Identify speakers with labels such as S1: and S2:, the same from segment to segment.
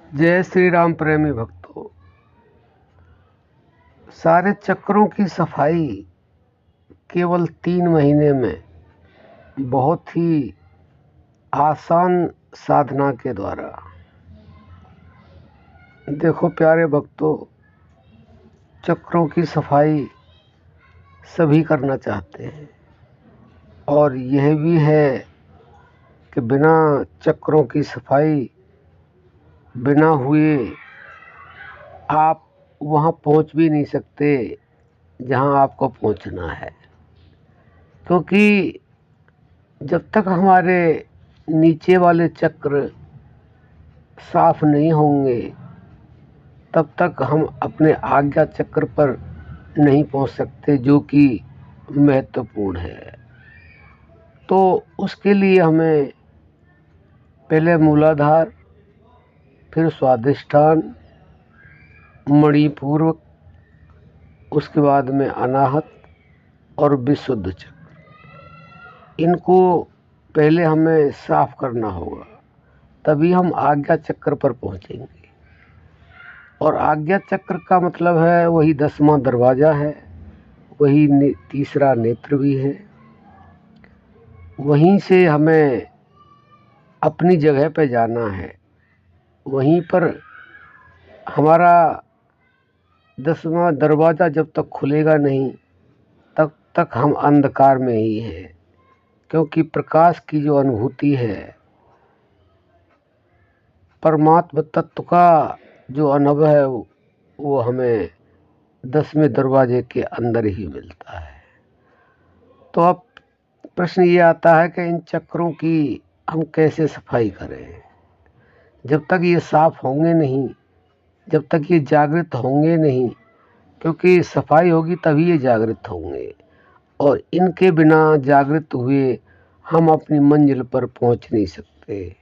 S1: जय श्री राम प्रेमी भक्तों। सारे चक्रों की सफाई केवल 3 महीने में बहुत ही आसान साधना के द्वारा। देखो प्यारे भक्तों, चक्रों की सफाई सभी करना चाहते हैं और यह भी है कि बिना चक्रों की सफाई बिना हुए आप वहाँ पहुँच भी नहीं सकते जहाँ आपको पहुँचना है, क्योंकि जब तक हमारे नीचे वाले चक्र साफ नहीं होंगे तब तक हम अपने आज्ञा चक्र पर नहीं पहुंच सकते, जो कि महत्वपूर्ण है। तो उसके लिए हमें पहले मूलाधार, फिर स्वाधिष्ठान, मणिपूर्वक, उसके बाद में अनाहत और विशुद्ध चक्र, इनको पहले हमें साफ करना होगा, तभी हम आज्ञा चक्र पर पहुंचेंगे। और आज्ञा चक्र का मतलब है वही 10वां दरवाज़ा है, वही तीसरा नेत्र भी है। वहीं से हमें अपनी जगह पे जाना है। वहीं पर हमारा 10वां दरवाज़ा जब तक खुलेगा नहीं तब तक हम अंधकार में ही हैं, क्योंकि प्रकाश की जो अनुभूति है, परमात्मा तत्व का जो अनुभव है, वो हमें 10वें दरवाजे के अंदर ही मिलता है। तो अब प्रश्न ये आता है कि इन चक्रों की हम कैसे सफाई करें। जब तक ये साफ होंगे नहीं, जब तक ये जागृत होंगे नहीं, क्योंकि सफाई होगी तभी ये जागृत होंगे, और इनके बिना जागृत हुए हम अपनी मंजिल पर पहुंच नहीं सकते।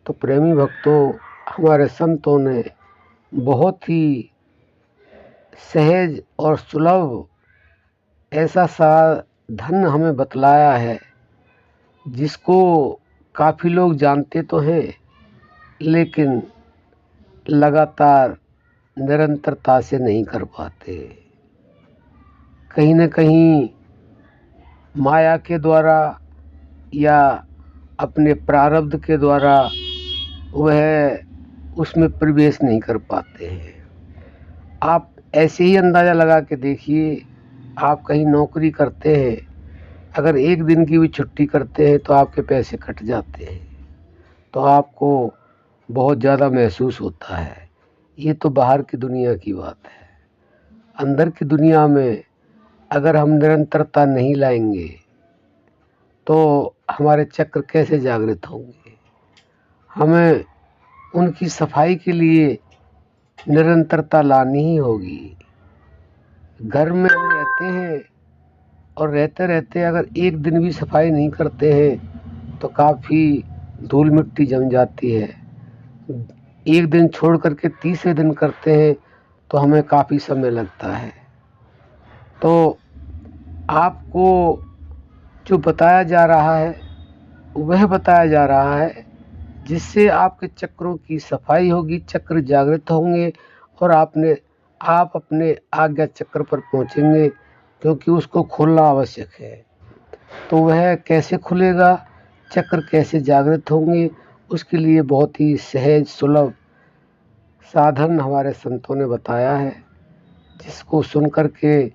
S1: तो प्रेमी भक्तों, हमारे संतों ने बहुत ही सहज और सुलभ ऐसा साधन हमें बतलाया है, जिसको काफ़ी लोग जानते तो हैं, लेकिन लगातार निरंतरता से नहीं कर पाते। कहीं न कहीं माया के द्वारा या अपने प्रारब्ध के द्वारा वह उसमें प्रवेश नहीं कर पाते हैं। आप ऐसे ही अंदाज़ा लगा के देखिए, आप कहीं नौकरी करते हैं, अगर एक दिन की भी छुट्टी करते हैं तो आपके पैसे कट जाते हैं, तो आपको बहुत ज़्यादा महसूस होता है। ये तो बाहर की दुनिया की बात है। अंदर की दुनिया में अगर हम निरंतरता नहीं लाएंगे तो हमारे चक्र कैसे जागृत होंगे। हमें उनकी सफाई के लिए निरंतरता लानी ही होगी। घर में हम रहते हैं और रहते रहते अगर एक दिन भी सफाई नहीं करते हैं तो काफ़ी धूल मिट्टी जम जाती है। एक दिन छोड़ करके तीसरे दिन करते हैं तो हमें काफ़ी समय लगता है। तो आपको जो बताया जा रहा है वह बताया जा रहा है जिससे आपके चक्रों की सफाई होगी, चक्र जागृत होंगे और आप अपने आज्ञा चक्र पर पहुंचेंगे, क्योंकि उसको खोलना आवश्यक है। तो वह कैसे खुलेगा, चक्र कैसे जागृत होंगे, उसके लिए बहुत ही सहज सुलभ साधन हमारे संतों ने बताया है, जिसको सुन कर के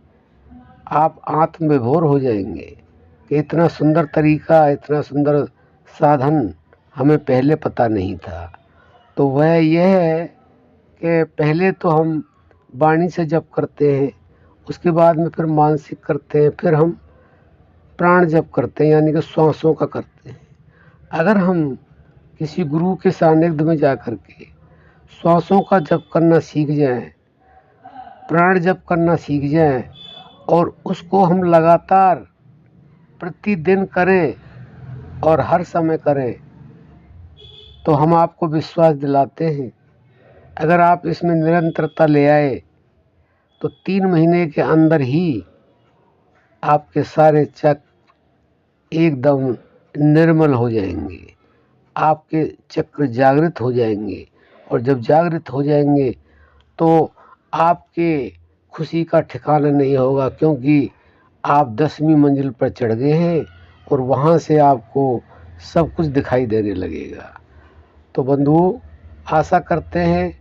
S1: आप आत्मविभोर हो जाएंगे कि इतना सुंदर तरीका, इतना सुंदर साधन हमें पहले पता नहीं था। तो वह यह है कि पहले तो हम वाणी से जप करते हैं, उसके बाद में फिर मानसिक करते हैं, फिर हम प्राण जप करते हैं, यानी कि श्वासों का करते हैं। अगर हम किसी गुरु के सानिध्य में जा कर के श्वासों का जप करना सीख जाएं, प्राण जप करना सीख जाएं और उसको हम लगातार प्रतिदिन करें और हर समय करें, तो हम आपको विश्वास दिलाते हैं, अगर आप इसमें निरंतरता ले आए तो 3 महीने के अंदर ही आपके सारे चक्र एकदम निर्मल हो जाएंगे, आपके चक्र जागृत हो जाएंगे और जब जागृत हो जाएंगे तो आपके खुशी का ठिकाना नहीं होगा, क्योंकि आप 10वीं मंजिल पर चढ़ गए हैं और वहाँ से आपको सब कुछ दिखाई देने लगेगा। तो बंधुओं, आशा करते हैं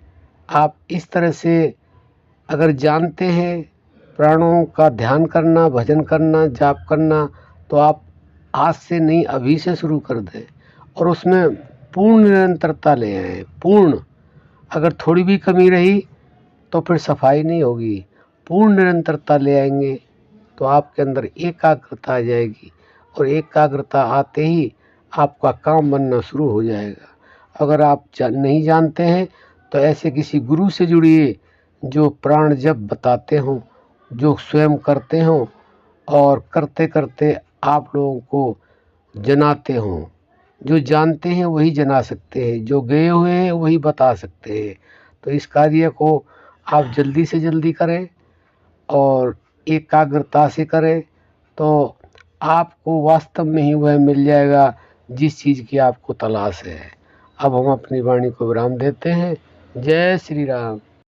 S1: आप इस तरह से अगर जानते हैं प्राणों का ध्यान करना, भजन करना, जाप करना, तो आप आज से नहीं अभी से शुरू कर दें और उसमें पूर्ण निरंतरता ले आएँ। पूर्ण, अगर थोड़ी भी कमी रही तो फिर सफाई नहीं होगी। पूर्ण निरंतरता ले आएंगे तो आपके अंदर एकाग्रता आ जाएगी और एकाग्रता आते ही आपका काम बनना शुरू हो जाएगा। अगर आप नहीं जानते हैं तो ऐसे किसी गुरु से जुड़िए जो प्राण जप बताते हों, जो स्वयं करते हों और करते करते आप लोगों को जनाते हों। जो जानते हैं वही जना सकते हैं, जो गए हुए हैं वही बता सकते हैं। तो इस कार्य को आप जल्दी से जल्दी करें और एकाग्रता से करें तो आपको वास्तव में ही वह मिल जाएगा जिस चीज़ की आपको तलाश है। अब हम अपनी वाणी को विराम देते हैं। जय श्री राम।